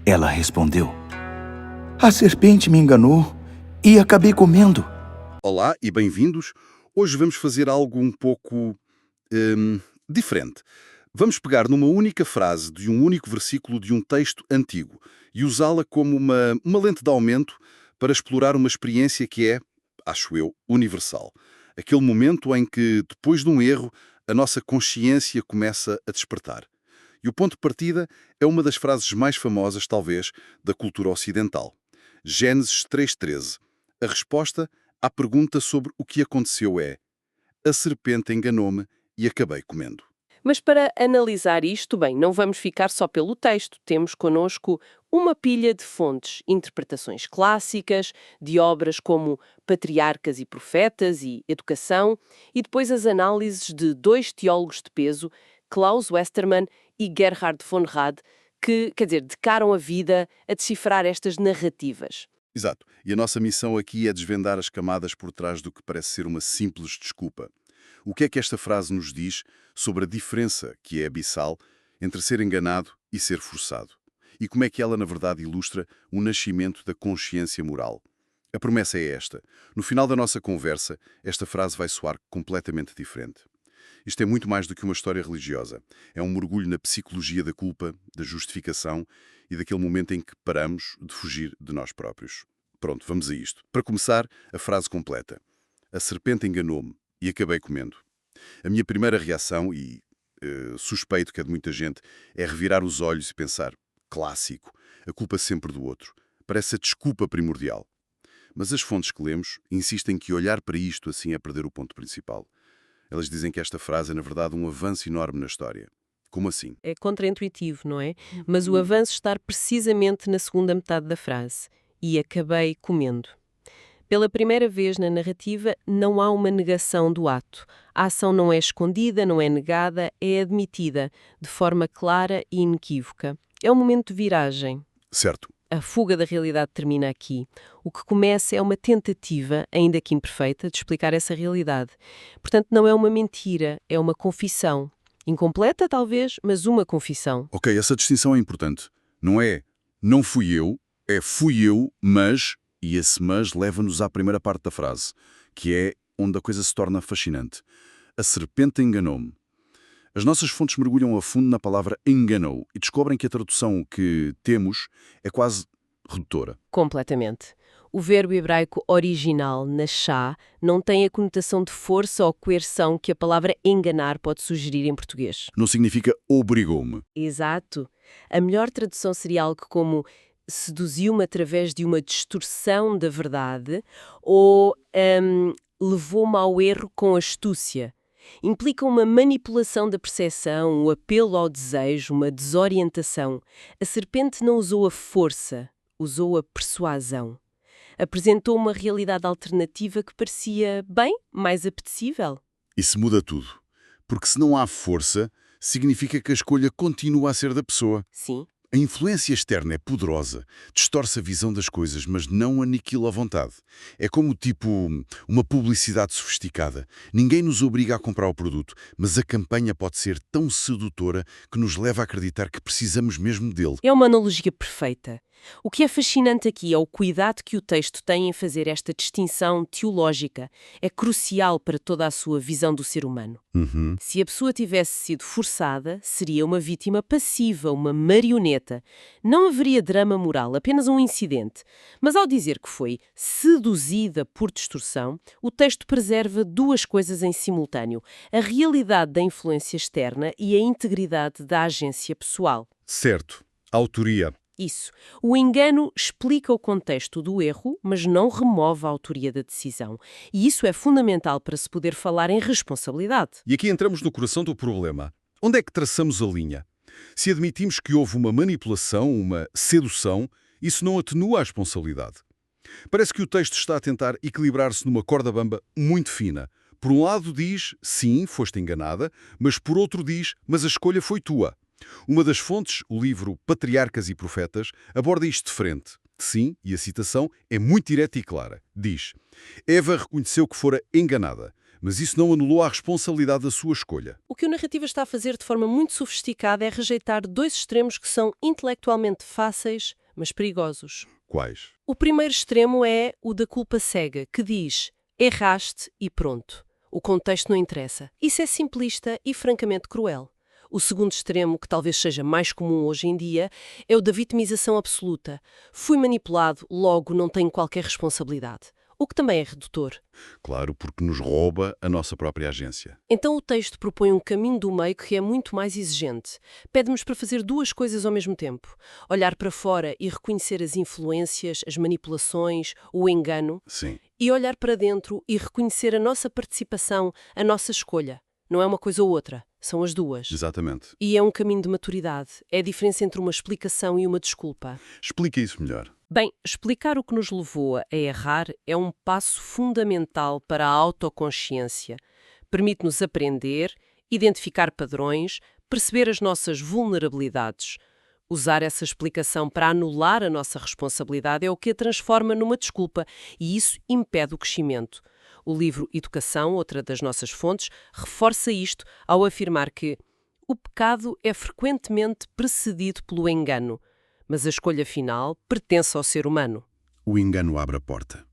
Ela respondeu: a serpente me enganou e acabei comendo. Olá e bem-vindos. Hoje vamos fazer algo um pouco diferente. Vamos pegar numa única frase de um único versículo de um texto antigo e usá-la como uma lente de aumento para explorar uma experiência que é, acho eu, universal. Aquele momento em que, depois de um erro, a nossa consciência começa a despertar. E o ponto de partida é uma das frases mais famosas, talvez, da cultura ocidental. Gênesis 3,13. A resposta à pergunta sobre o que aconteceu é: a serpente enganou-me e acabei comendo. Mas para analisar isto, bem, não vamos ficar só pelo texto. Temos connosco uma pilha de fontes, interpretações clássicas, de obras como Patriarcas e Profetas e Educação, e depois as análises de dois teólogos de peso, Klaus Westermann e Gerhard von Rad, que, quer dizer, dedicaram a vida a decifrar estas narrativas. Exato. E a nossa missão aqui é desvendar as camadas por trás do que parece ser uma simples desculpa. O que é que esta frase nos diz sobre a diferença, que é abissal, entre ser enganado e ser forçado? E como é que ela, na verdade, ilustra o nascimento da consciência moral? A promessa é esta. No final da nossa conversa, esta frase vai soar completamente diferente. Isto é muito mais do que uma história religiosa. É um mergulho na psicologia da culpa, da justificação e daquele momento em que paramos de fugir de nós próprios. Pronto, vamos a isto. Para começar, a frase completa. A serpente enganou-me e acabei comendo. A minha primeira reação, e suspeito que é de muita gente, é revirar os olhos e pensar: clássico, a culpa sempre do outro. Parece a desculpa primordial. Mas as fontes que lemos insistem que olhar para isto assim é perder o ponto principal. Elas dizem que esta frase é, na verdade, um avanço enorme na história. Como assim? É contraintuitivo, não é? Mas o avanço está precisamente na segunda metade da frase. E acabei comendo. Pela primeira vez na narrativa, não há uma negação do ato. A ação não é escondida, não é negada, é admitida, de forma clara e inequívoca. É um momento de viragem. Certo. A fuga da realidade termina aqui. O que começa é uma tentativa, ainda que imperfeita, de explicar essa realidade. Portanto, não é uma mentira, é uma confissão. Incompleta, talvez, mas uma confissão. Ok, essa distinção é importante. Não é não fui eu, é fui eu, mas... E esse mas leva-nos à primeira parte da frase, que é onde a coisa se torna fascinante. A serpente enganou-me. As nossas fontes mergulham a fundo na palavra enganou e descobrem que a tradução que temos é quase redutora. Completamente. O verbo hebraico original, nashá, não tem a conotação de força ou coerção que a palavra enganar pode sugerir em português. Não significa obrigou-me. Exato. A melhor tradução seria algo como seduziu-me através de uma distorção da verdade ou levou-me ao erro com astúcia. Implica uma manipulação da percepção, um apelo ao desejo, uma desorientação. A serpente não usou a força, usou a persuasão. Apresentou uma realidade alternativa que parecia, bem, mais apetecível. Isso muda tudo. Porque se não há força, significa que a escolha continua a ser da pessoa. Sim. A influência externa é poderosa, distorce a visão das coisas, mas não aniquila a vontade. É como uma publicidade sofisticada. Ninguém nos obriga a comprar o produto, mas a campanha pode ser tão sedutora que nos leva a acreditar que precisamos mesmo dele. É uma analogia perfeita. O que é fascinante aqui é o cuidado que o texto tem em fazer esta distinção teológica. É crucial para toda a sua visão do ser humano. Se a pessoa tivesse sido forçada, seria uma vítima passiva, uma marioneta. Não haveria drama moral, apenas um incidente. Mas ao dizer que foi seduzida por distorção, o texto preserva duas coisas em simultâneo: a realidade da influência externa e a integridade da agência pessoal. Certo. Autoria. Isso. O engano explica o contexto do erro, mas não remove a autoria da decisão. E isso é fundamental para se poder falar em responsabilidade. E aqui entramos no coração do problema. Onde é que traçamos a linha? Se admitimos que houve uma manipulação, uma sedução, isso não atenua a responsabilidade. Parece que o texto está a tentar equilibrar-se numa corda bamba muito fina. Por um lado diz, sim, foste enganada, mas por outro diz, mas a escolha foi tua. Uma das fontes, o livro Patriarcas e Profetas, aborda isto de frente. Sim, e a citação é muito direta e clara. Diz: Eva reconheceu que fora enganada, Mas isso não anulou a responsabilidade da sua escolha. O que o narrativa está a fazer de forma muito sofisticada é rejeitar dois extremos que são intelectualmente fáceis, mas perigosos. Quais? O primeiro extremo é o da culpa cega, que diz erraste e pronto. O contexto não interessa. Isso é simplista e francamente cruel. O segundo extremo, que talvez seja mais comum hoje em dia, é o da vitimização absoluta. Fui manipulado, logo não tenho qualquer responsabilidade. O que também é redutor. Claro, porque nos rouba a nossa própria agência. Então o texto propõe um caminho do meio que é muito mais exigente. Pede-nos para fazer duas coisas ao mesmo tempo. Olhar para fora e reconhecer as influências, as manipulações, o engano. Sim. E olhar para dentro e reconhecer a nossa participação, a nossa escolha. Não é uma coisa ou outra, são as duas. Exatamente. E é um caminho de maturidade. É a diferença entre uma explicação e uma desculpa. Explica isso melhor. Bem, explicar o que nos levou a errar é um passo fundamental para a autoconsciência. Permite-nos aprender, identificar padrões, perceber as nossas vulnerabilidades. Usar essa explicação para anular a nossa responsabilidade é o que a transforma numa desculpa, e isso impede o crescimento. O livro Educação, outra das nossas fontes, reforça isto ao afirmar que o pecado é frequentemente precedido pelo engano, mas a escolha final pertence ao ser humano. O engano abre a porta.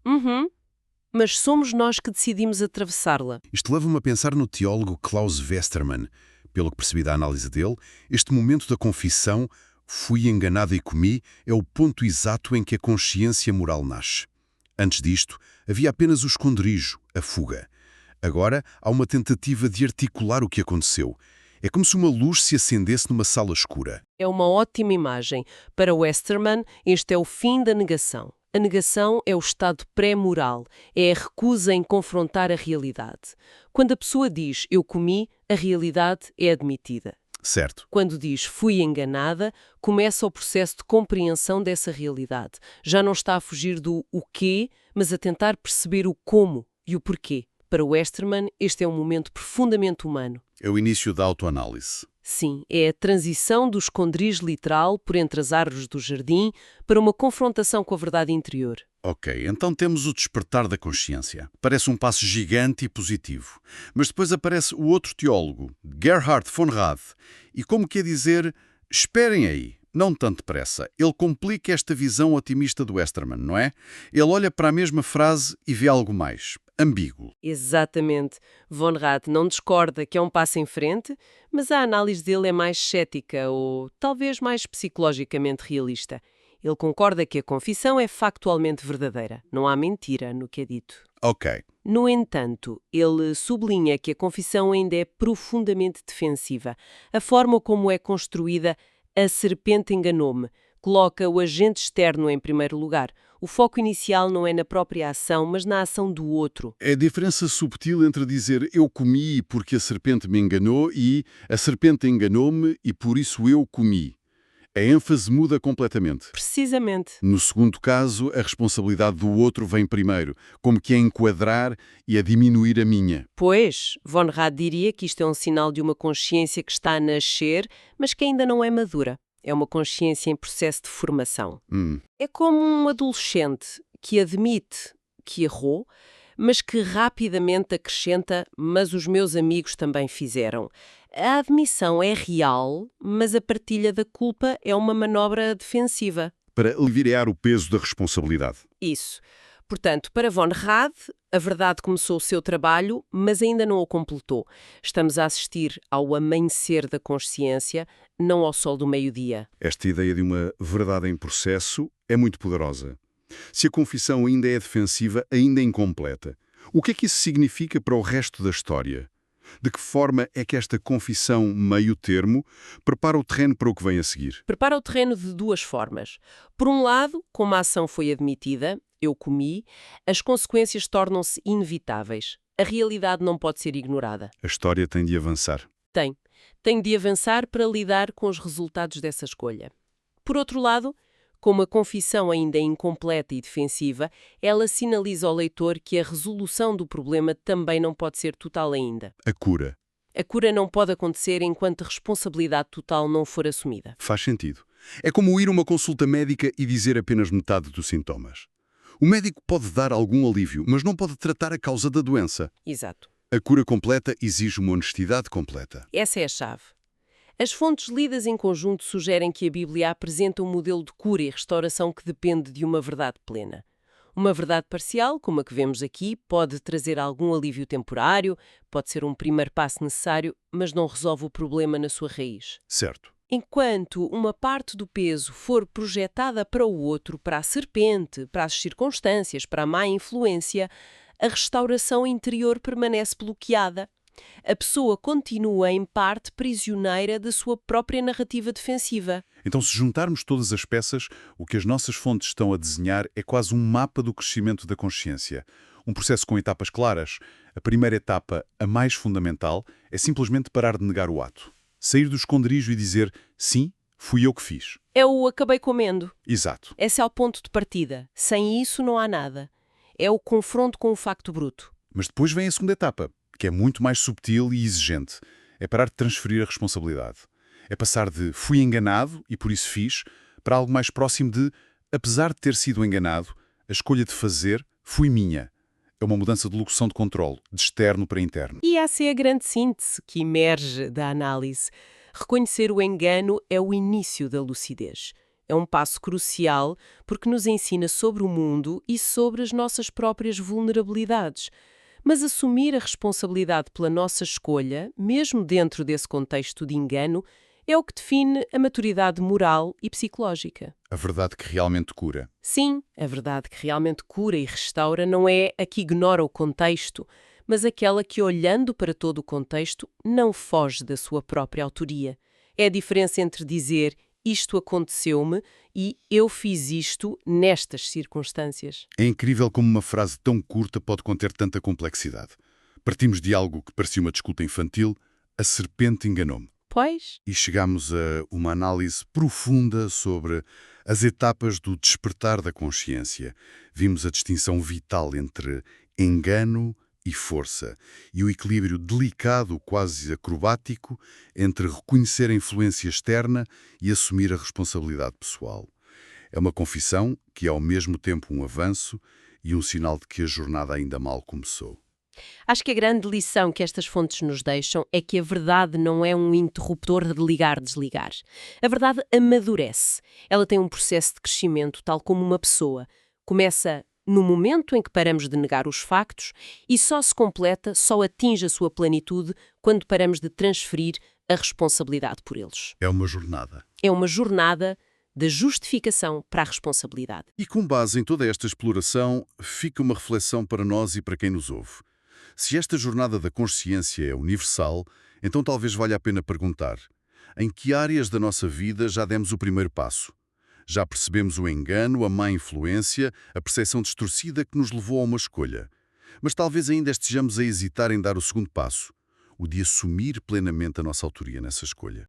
Mas somos nós que decidimos atravessá-la. Isto leva-me a pensar no teólogo Klaus Westermann. Pelo que percebi da análise dele, este momento da confissão, fui enganado e comi, é o ponto exato em que a consciência moral nasce. Antes disto, havia apenas o esconderijo, a fuga. Agora, há uma tentativa de articular o que aconteceu. É como se uma luz se acendesse numa sala escura. É uma ótima imagem. Para Westermann, este é o fim da negação. A negação é o estado pré-moral, é a recusa em confrontar a realidade. Quando a pessoa diz eu comi, a realidade é admitida. Certo. Quando diz fui enganada, começa o processo de compreensão dessa realidade. Já não está a fugir do o quê, mas a tentar perceber o como e o porquê. Para Westermann, este é um momento profundamente humano. É o início da autoanálise. Sim, é a transição do esconderijo literal por entre as árvores do jardim para uma confrontação com a verdade interior. Ok, então temos o despertar da consciência. Parece um passo gigante e positivo. Mas depois aparece o outro teólogo, Gerhard von Rad, e como quer dizer, esperem aí, não tanto depressa. Ele complica esta visão otimista do Westermann, não é? Ele olha para a mesma frase e vê algo mais ambíguo. Exatamente. Von Rad não discorda que é um passo em frente, mas a análise dele é mais cética ou talvez mais psicologicamente realista. Ele concorda que a confissão é factualmente verdadeira. Não há mentira no que é dito. Ok. No entanto, ele sublinha que a confissão ainda é profundamente defensiva. A forma como é construída, a serpente enganou-me, coloca o agente externo em primeiro lugar. O foco inicial não é na própria ação, mas na ação do outro. É a diferença subtil entre dizer eu comi porque a serpente me enganou e a serpente enganou-me e por isso eu comi. A ênfase muda completamente. Precisamente. No segundo caso, a responsabilidade do outro vem primeiro, como que a enquadrar e a diminuir a minha. Pois, Von Rad diria que isto é um sinal de uma consciência que está a nascer, mas que ainda não é madura. É uma consciência em processo de formação. É como um adolescente que admite que errou, mas que rapidamente acrescenta, mas os meus amigos também fizeram. A admissão é real, mas a partilha da culpa é uma manobra defensiva. Para aliviar o peso da responsabilidade. Isso. Portanto, para Von Rad, a verdade começou o seu trabalho, mas ainda não o completou. Estamos a assistir ao amanhecer da consciência, não ao sol do meio-dia. Esta ideia de uma verdade em processo é muito poderosa. Se a confissão ainda é defensiva, ainda é incompleta. O que é que isso significa para o resto da história? De que forma é que esta confissão meio-termo prepara o terreno para o que vem a seguir? Prepara o terreno de duas formas. Por um lado, como a ação foi admitida, eu comi, as consequências tornam-se inevitáveis. A realidade não pode ser ignorada. A história tem de avançar. Tem de avançar para lidar com os resultados dessa escolha. Por outro lado, como a confissão ainda é incompleta e defensiva, ela sinaliza ao leitor que a resolução do problema também não pode ser total ainda. A cura. A cura não pode acontecer enquanto a responsabilidade total não for assumida. Faz sentido. É como ir a uma consulta médica e dizer apenas metade dos sintomas. O médico pode dar algum alívio, mas não pode tratar a causa da doença. Exato. A cura completa exige uma honestidade completa. Essa é a chave. As fontes lidas em conjunto sugerem que a Bíblia apresenta um modelo de cura e restauração que depende de uma verdade plena. Uma verdade parcial, como a que vemos aqui, pode trazer algum alívio temporário, pode ser um primeiro passo necessário, mas não resolve o problema na sua raiz. Certo. Enquanto uma parte do peso for projetada para o outro, para a serpente, para as circunstâncias, para a má influência, a restauração interior permanece bloqueada. A pessoa continua, em parte, prisioneira da sua própria narrativa defensiva. Então, se juntarmos todas as peças, o que as nossas fontes estão a desenhar é quase um mapa do crescimento da consciência. Um processo com etapas claras. A primeira etapa, a mais fundamental, é simplesmente parar de negar o ato. Sair do esconderijo e dizer, sim, fui eu que fiz. É o acabei comendo. Exato. Esse é o ponto de partida. Sem isso não há nada. É o confronto com o facto bruto. Mas depois vem a segunda etapa, que é muito mais subtil e exigente. É parar de transferir a responsabilidade. É passar de fui enganado e por isso fiz, para algo mais próximo de apesar de ter sido enganado, a escolha de fazer fui minha. É uma mudança de locução de controle, de externo para interno. E essa é a grande síntese que emerge da análise. Reconhecer o engano é o início da lucidez. É um passo crucial porque nos ensina sobre o mundo e sobre as nossas próprias vulnerabilidades. Mas assumir a responsabilidade pela nossa escolha, mesmo dentro desse contexto de engano, é o que define a maturidade moral e psicológica. A verdade que realmente cura. Sim, a verdade que realmente cura e restaura não é a que ignora o contexto, mas aquela que, olhando para todo o contexto, não foge da sua própria autoria. É a diferença entre dizer isto aconteceu-me e eu fiz isto nestas circunstâncias. É incrível como uma frase tão curta pode conter tanta complexidade. Partimos de algo que parecia uma desculpa infantil, a serpente enganou-me. Pois, E chegamos a uma análise profunda sobre as etapas do despertar da consciência. Vimos a distinção vital entre engano e força, e o equilíbrio delicado, quase acrobático, entre reconhecer a influência externa e assumir a responsabilidade pessoal. É uma confissão que é ao mesmo tempo um avanço e um sinal de que a jornada ainda mal começou. acho que a grande lição que estas fontes nos deixam é que a verdade não é um interruptor de ligar-desligar. A verdade amadurece. Ela tem um processo de crescimento, tal como uma pessoa. Começa no momento em que paramos de negar os factos e só se completa, só atinge a sua plenitude quando paramos de transferir a responsabilidade por eles. É uma jornada. É uma jornada da justificação para a responsabilidade. E com base em toda esta exploração, fica uma reflexão para nós e para quem nos ouve. Se esta jornada da consciência é universal, então talvez valha a pena perguntar: em que áreas da nossa vida já demos o primeiro passo? Já percebemos o engano, a má influência, a percepção distorcida que nos levou a uma escolha. Mas talvez ainda estejamos a hesitar em dar o segundo passo, o de assumir plenamente a nossa autoria nessa escolha.